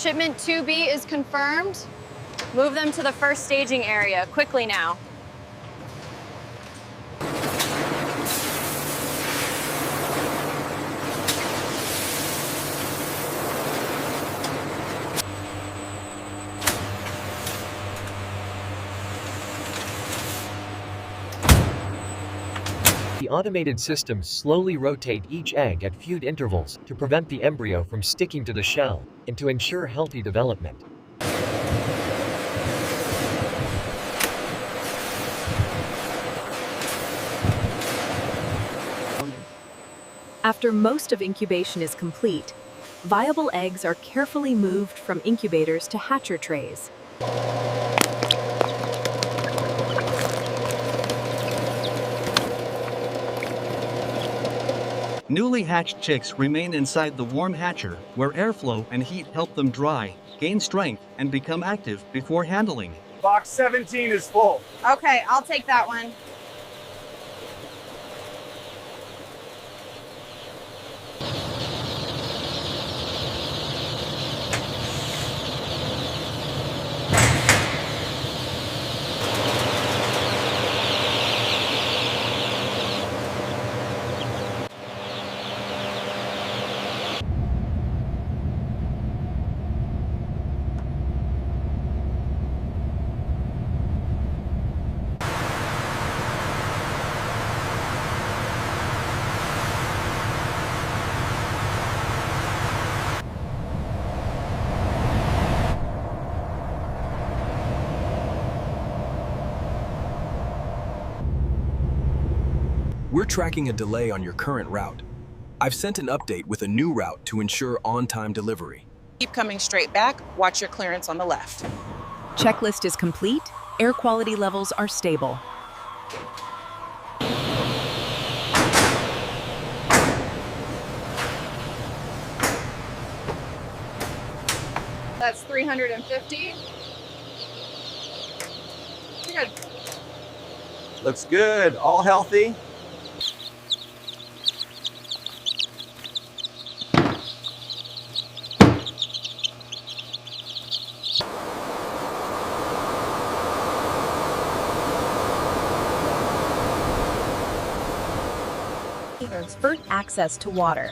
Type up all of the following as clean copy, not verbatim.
Shipment 2B is confirmed. Move them to the first staging area, quickly now. The automated systems slowly rotate each egg at few intervals to prevent the embryo from sticking to the shell and to ensure healthy development. After most of incubation is complete, viable eggs are carefully moved from incubators to hatcher trays. Newly hatched chicks remain inside the warm hatcher, where airflow and heat help them dry, gain strength, and become active before handling. Box 17 is full. Okay, I'll take that one. We're tracking a delay on your current route. I've sent an update with a new route to ensure on-time delivery. Keep coming straight back. Watch your clearance on the left. Checklist is complete. Air quality levels are stable. That's 350. Good. Looks good. All healthy. First access to water.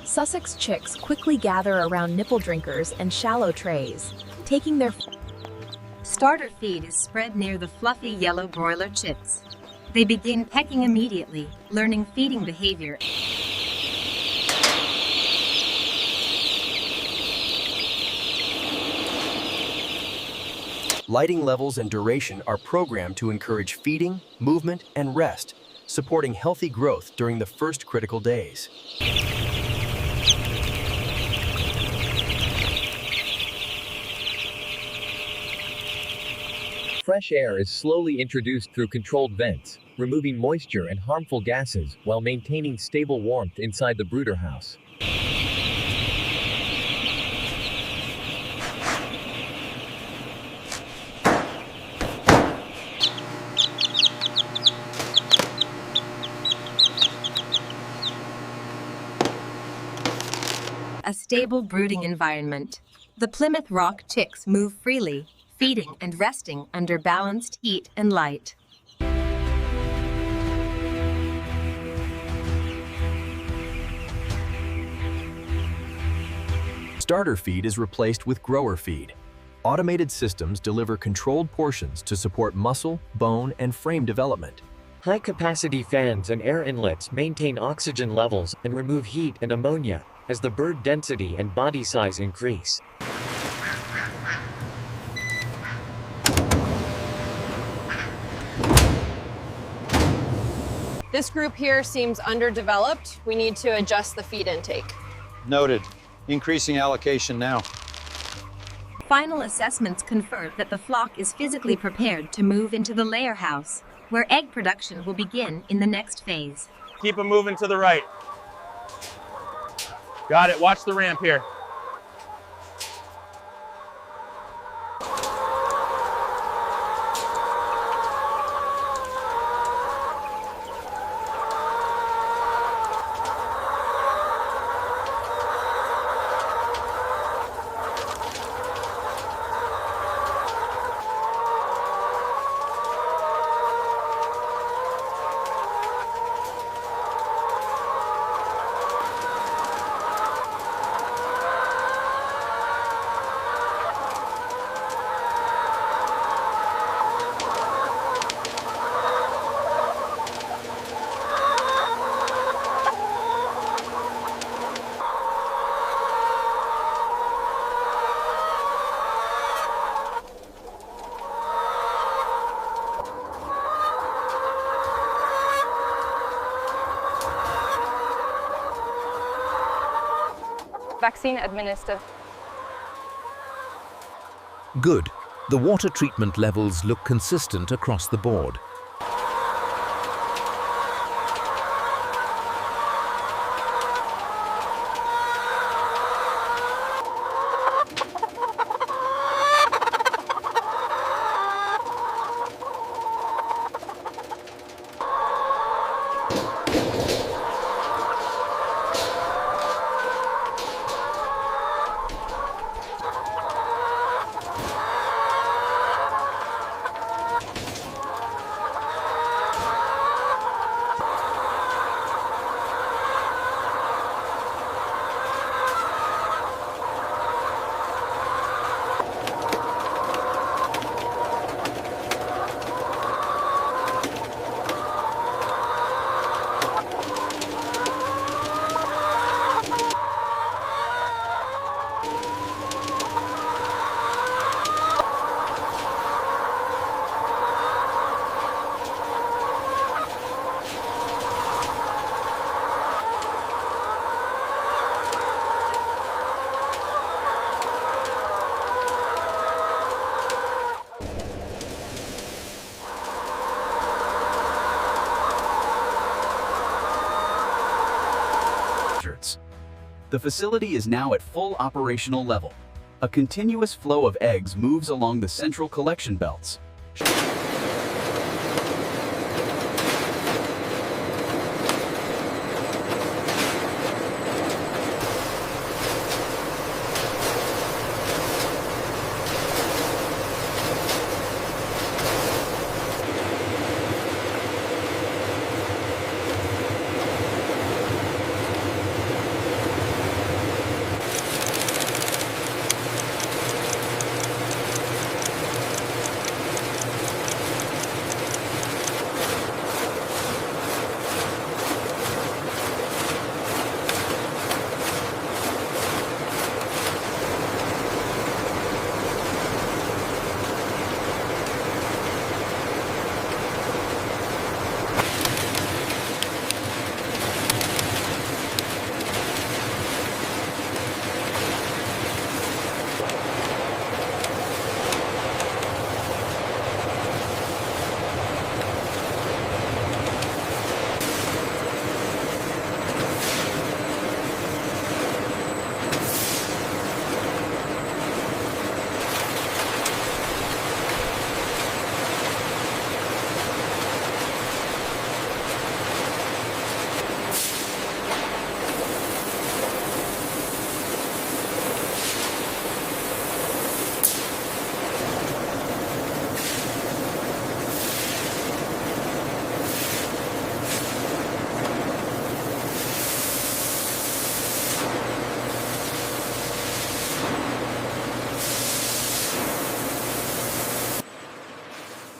Sussex chicks quickly gather around nipple drinkers and shallow trays, taking their Starter feed is spread near the fluffy yellow broiler chicks. They begin pecking immediately, learning feeding behavior. Lighting levels and duration are programmed to encourage feeding, movement, and rest, supporting healthy growth during the first critical days. Fresh air is slowly introduced through controlled vents, removing moisture and harmful gases while maintaining stable warmth inside the brooder house. A stable brooding environment. The Plymouth Rock chicks move freely, feeding and resting under balanced heat and light. Starter feed is replaced with grower feed. Automated systems deliver controlled portions to support muscle, bone, and frame development. High-capacity fans and air inlets maintain oxygen levels and remove heat and ammonia as the bird density and body size increase. This group here seems underdeveloped. We need to adjust the feed intake. Noted. Increasing allocation now. Final assessments confirm that the flock is physically prepared to move into the layer house, where egg production will begin in the next phase. Keep them moving to the right. Got it. Watch the ramp here. vaccine administered. Good. The water treatment levels look consistent across the board. The facility is now at full operational level. A continuous flow of eggs moves along the central collection belts.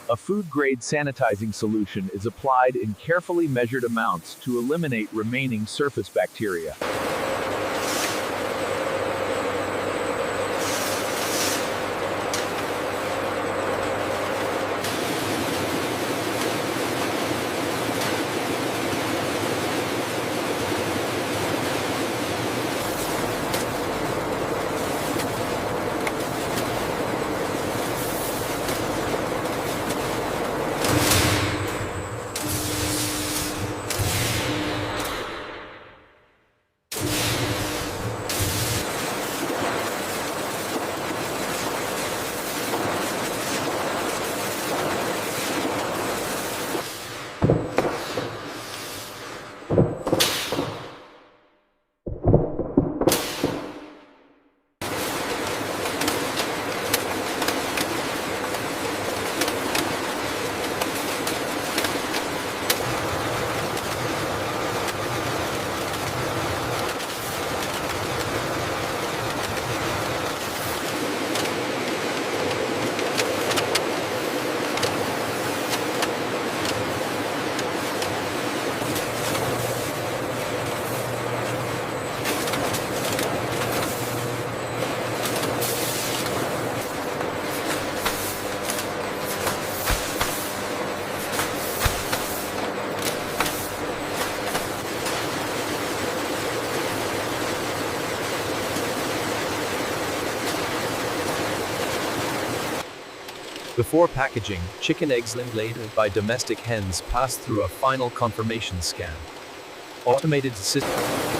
A food-grade sanitizing solution is applied in carefully measured amounts to eliminate remaining surface bacteria. Before packaging, chicken eggs laid by domestic hens pass through a final confirmation scan. Automated system.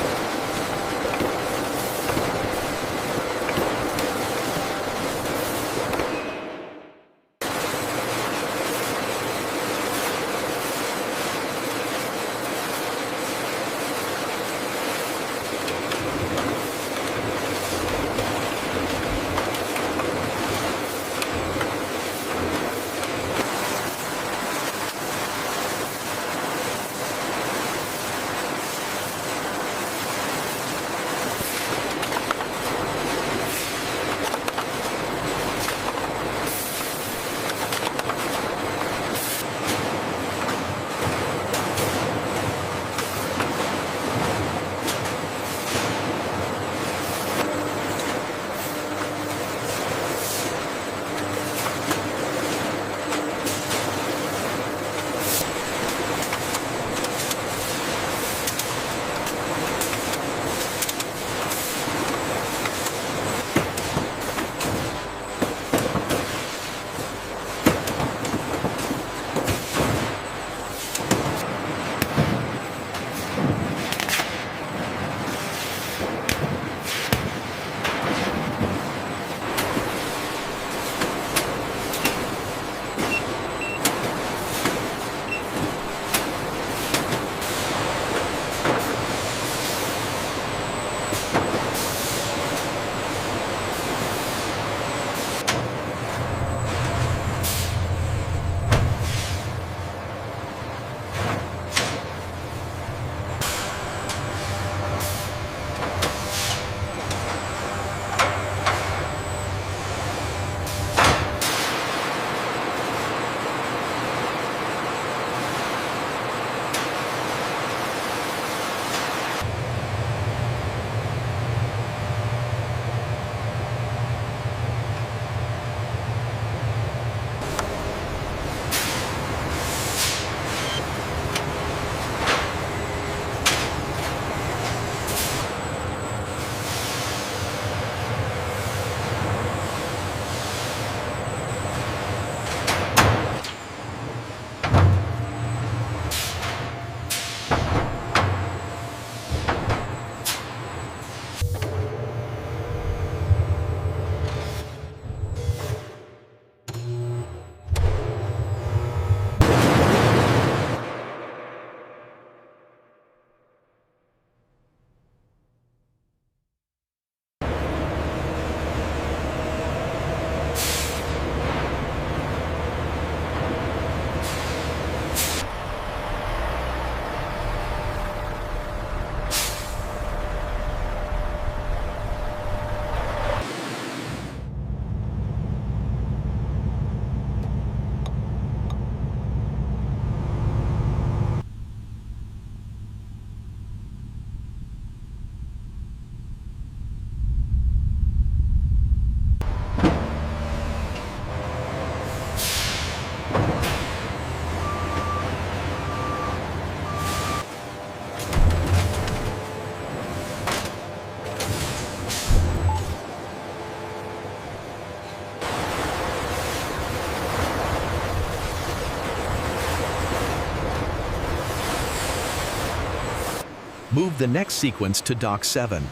Move the next sequence to Dock 7.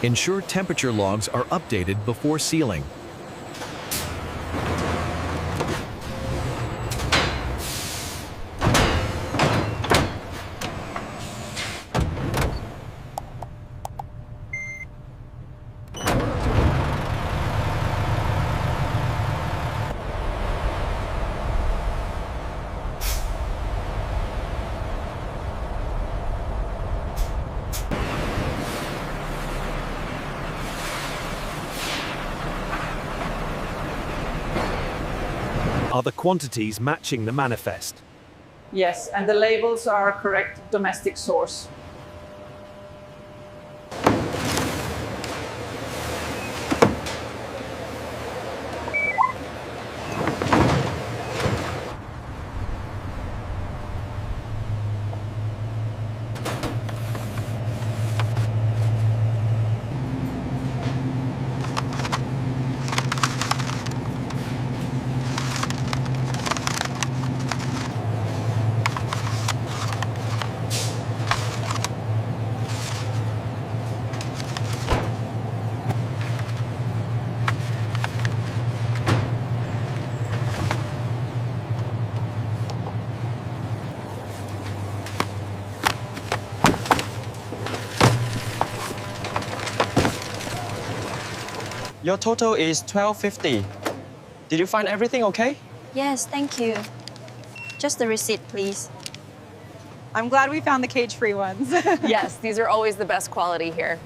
Ensure temperature logs are updated before sealing. Are the quantities matching the manifest? Yes, and the labels are correct domestic source. Your total is $12.50. Did you find everything okay? Yes, thank you. Just the receipt, please. I'm glad we found the cage-free ones. Yes, these are always the best quality here.